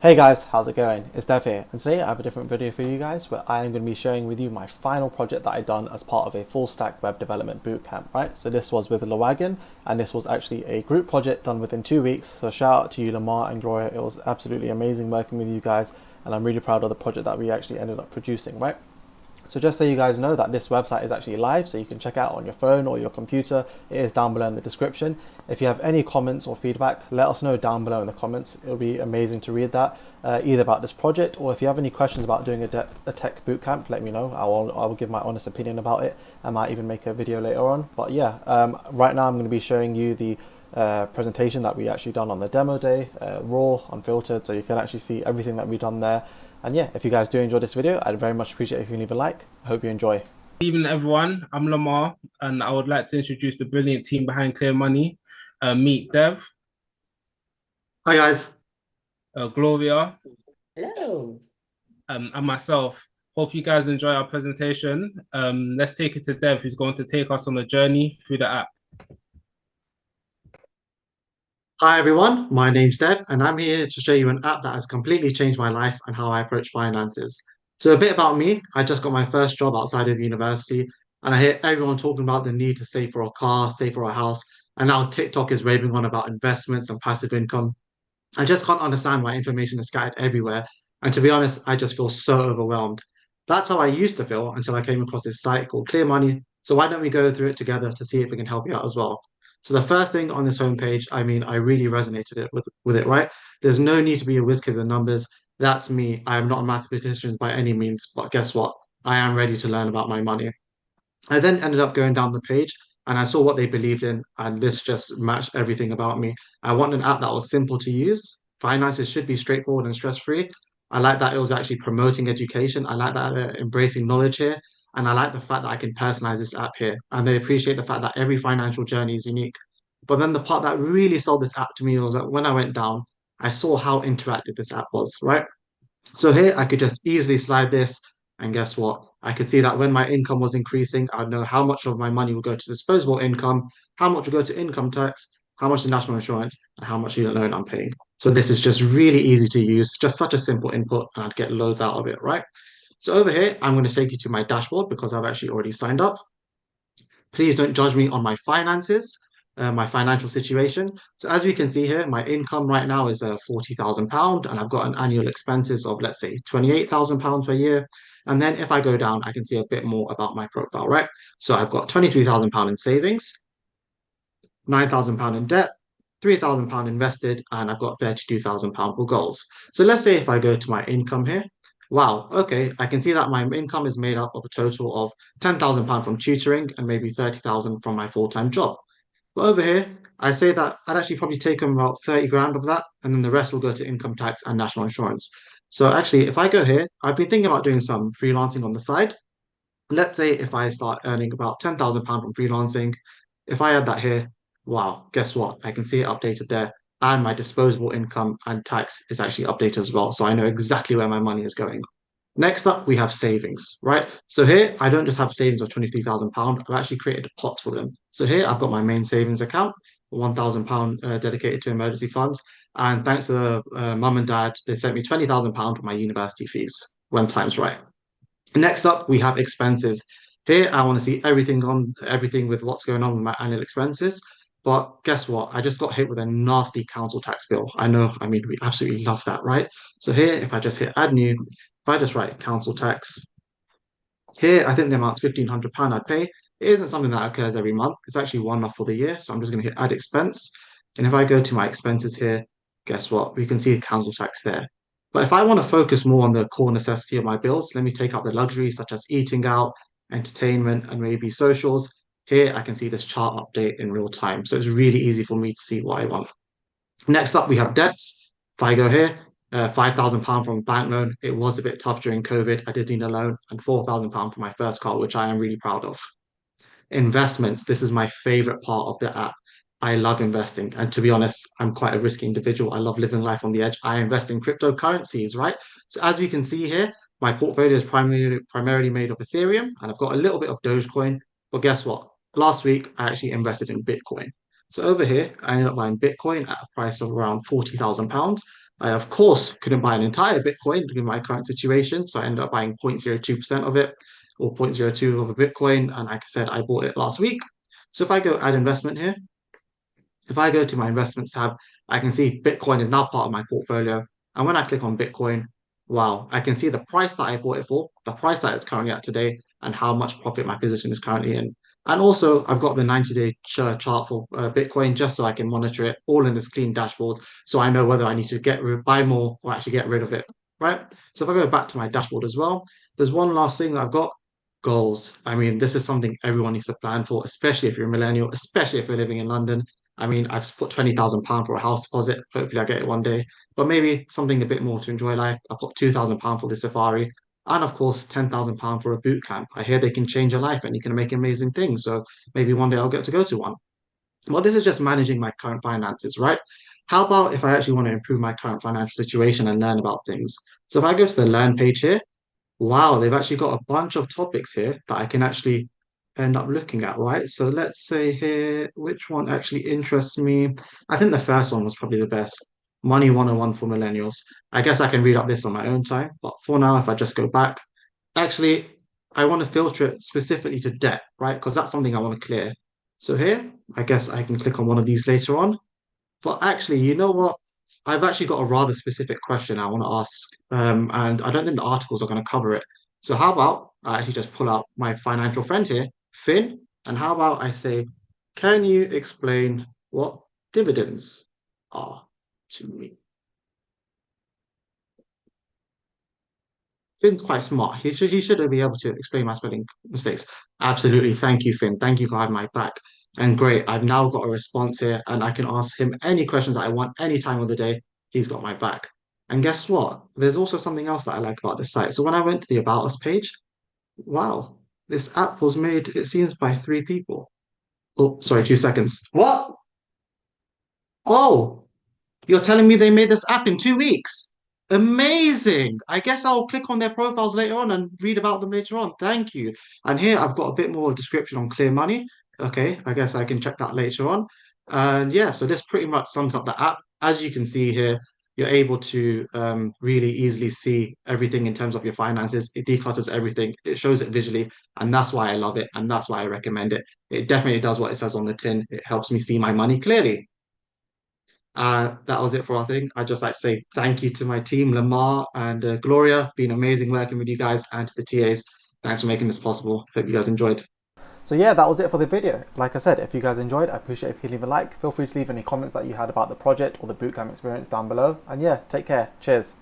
Hey guys, how's it going? It's Dev here, and today I have a different video for you guys where I am going to be sharing with you my final project that I done as part of a full stack web development bootcamp, right? So this was with Wagon, and this was actually a group project done within 2 weeks. So shout out to you, Lamar and Gloria. It was absolutely amazing working with you guys, and I'm really proud of the project that we actually ended up producing, right? So just so you guys know that this website is actually live, so you can check it out on your phone or your computer. It is down below in the description. If you have any comments or feedback, let us know down below in the comments. It'll be amazing to read that, either about this project or if you have any questions about doing a tech bootcamp, let me know. I will give my honest opinion about it. I might even make a video later on. But yeah, right now I'm going to be showing you the presentation that we actually done on the demo day, raw, unfiltered, so you can actually see everything that we done there. And yeah, if you guys do enjoy this video, I'd very much appreciate if you can leave a like. I hope you enjoy. Evening, everyone. I'm Lamar, and I would like to introduce the brilliant team behind ClearMoney. Meet Dev, Hi guys. Gloria, Hello. and myself. Hope you guys enjoy our presentation. Let's take it to Dev, who's going to take us on a journey through the app. Hi everyone. My name's Dev, and I'm here to show you an app that has completely changed my life and how I approach finances. So a bit about me. I just got my first job outside of university, and I hear everyone talking about the need to save for a car, save for a house, and now TikTok is raving on about investments and passive income. I just can't understand why information is scattered everywhere. And to be honest, I just feel so overwhelmed. That's how I used to feel until I came across this site called ClearMoney. So why don't we go through it together to see if we can help you out as well? So the first thing on this homepage, I mean, I really resonated with it, right? There's no need to be a whiz kid with numbers. That's me. I am not a mathematician by any means, but guess what? I am ready to learn about my money. I then ended up going down the page and I saw what they believed in, and this just matched everything about me. I want an app that was simple to use. Finances should be straightforward and stress-free. I like that it was actually promoting education. I like that embracing knowledge here. And I like the fact that I can personalize this app here. And they appreciate the fact that every financial journey is unique. But then the part that really sold this app to me was that when I went down, I saw how interactive this app was, right? So here I could just easily slide this, and guess what? I could see that when my income was increasing, I'd know how much of my money would go to disposable income, how much would go to income tax, how much to national insurance, and how much student loan I'm paying. So this is just really easy to use, just such a simple input, and I'd get loads out of it, right? So over here, I'm going to take you to my dashboard because I've actually already signed up. Please don't judge me on my finances, my financial situation. So as we can see here, my income right now is £40,000, and I've got an annual expenses of, let's say, £28,000 per year. And then if I go down, I can see a bit more about my profile, right? So I've got £23,000 in savings, £9,000 in debt, £3,000 invested, and I've got £32,000 for goals. So let's say if I go to my income here, wow, okay, I can see that my income is made up of a total of £10,000 from tutoring and maybe 30,000 from my full-time job. But over here, I say that I'd actually probably take home about 30 grand of that, and then the rest will go to income tax and national insurance. So actually, if I go here, I've been thinking about doing some freelancing on the side. Let's say if I start earning about £10,000 from freelancing, if I add that here, wow, guess what? I can see it updated there. And my disposable income and tax is actually updated as well. So I know exactly where my money is going. Next up, we have savings, right? So here, I don't just have savings of £23,000. I've actually created a pot for them. So here, I've got my main savings account, £1,000 dedicated to emergency funds. And thanks to mum and dad, they sent me £20,000 for my university fees when time's right. Next up, we have expenses. Here, I want to see everything with what's going on with my annual expenses. But guess what? I just got hit with a nasty council tax bill. I know, I mean, we absolutely love that, right? So here, if I just hit add new, if I just write council tax, here, I think the amount's £1,500 I'd pay. It isn't something that occurs every month. It's actually one off for the year. So I'm just going to hit add expense. And if I go to my expenses here, guess what? We can see council tax there. But if I want to focus more on the core necessity of my bills, let me take out the luxuries such as eating out, entertainment, and maybe socials. Here, I can see this chart update in real time. So it's really easy for me to see what I want. Next up, we have debts. If I go here, £5,000 from a bank loan. It was a bit tough during COVID. I did need a loan, and £4,000 for my first car, which I am really proud of. Investments. This is my favorite part of the app. I love investing. And to be honest, I'm quite a risky individual. I love living life on the edge. I invest in cryptocurrencies, right? So as we can see here, my portfolio is primarily made of Ethereum, and I've got a little bit of Dogecoin. But guess what? Last week, I actually invested in Bitcoin. So over here, I ended up buying Bitcoin at a price of around £40,000. I, of course, couldn't buy an entire Bitcoin in my current situation. So I ended up buying 0.02% of it or 0.02 of a Bitcoin. And like I said, I bought it last week. So if I go add investment here, if I go to my investments tab, I can see Bitcoin is now part of my portfolio. And when I click on Bitcoin, wow, I can see the price that I bought it for, the price that it's currently at today, and how much profit my position is currently in. And also, I've got the 90-day chart for Bitcoin just so I can monitor it all in this clean dashboard. So I know whether I need to buy more or actually get rid of it, right? So if I go back to my dashboard as well, there's one last thing that I've got, goals. I mean, this is something everyone needs to plan for, especially if you're a millennial, especially if you're living in London. I mean, I've put £20,000 for a house deposit. Hopefully, I get it one day. But maybe something a bit more to enjoy life. I put £2,000 for the safari, and of course, £10,000 for a boot camp. I hear they can change your life and you can make amazing things. So maybe one day I'll get to go to one. Well, this is just managing my current finances, right? How about if I actually want to improve my current financial situation and learn about things? So if I go to the learn page here, wow, they've actually got a bunch of topics here that I can actually end up looking at, right? So let's say here, which one actually interests me? I think the first one was probably the best. Money 101 for millennials. I guess I can read up this on my own time, but for now, if I just go back, actually, I want to filter it specifically to debt, right? Because that's something I want to clear. So here, I guess I can click on one of these later on. But actually, you know what? I've actually got a rather specific question I want to ask, and I don't think the articles are going to cover it. So how about I actually just pull out my financial friend here, Finn, and how about I say, can you explain what dividends are to me? Finn's quite smart. He should be able to explain my spelling mistakes. Absolutely. Thank you, Finn. Thank you for having my back. And great. I've now got a response here and I can ask him any questions that I want any time of the day. He's got my back. And guess what? There's also something else that I like about this site. So when I went to the About Us page, wow, this app was made, it seems, by three people. Oh, sorry, 2 seconds. What? Oh, you're telling me they made this app in 2 weeks? Amazing. I guess I'll click on their profiles later on and read about them later on. Thank you. And here I've got a bit more description on ClearMoney. Okay, I guess I can check that later on. And yeah, so this pretty much sums up the app. As you can see here, you're able to really easily see everything in terms of your finances. It declutters everything. It shows it visually, and that's why I love it, and that's why I recommend it. It definitely does what it says on the tin. It helps me see my money clearly. That was it for our thing. I'd just like to say thank you to my team, Lamar and Gloria. Been amazing working with you guys and to the TAs. Thanks for making this possible. Hope you guys enjoyed. So yeah, that was it for the video. Like I said, if you guys enjoyed, I appreciate if you leave a like. Feel free to leave any comments that you had about the project or the bootcamp experience down below. And yeah, take care. Cheers.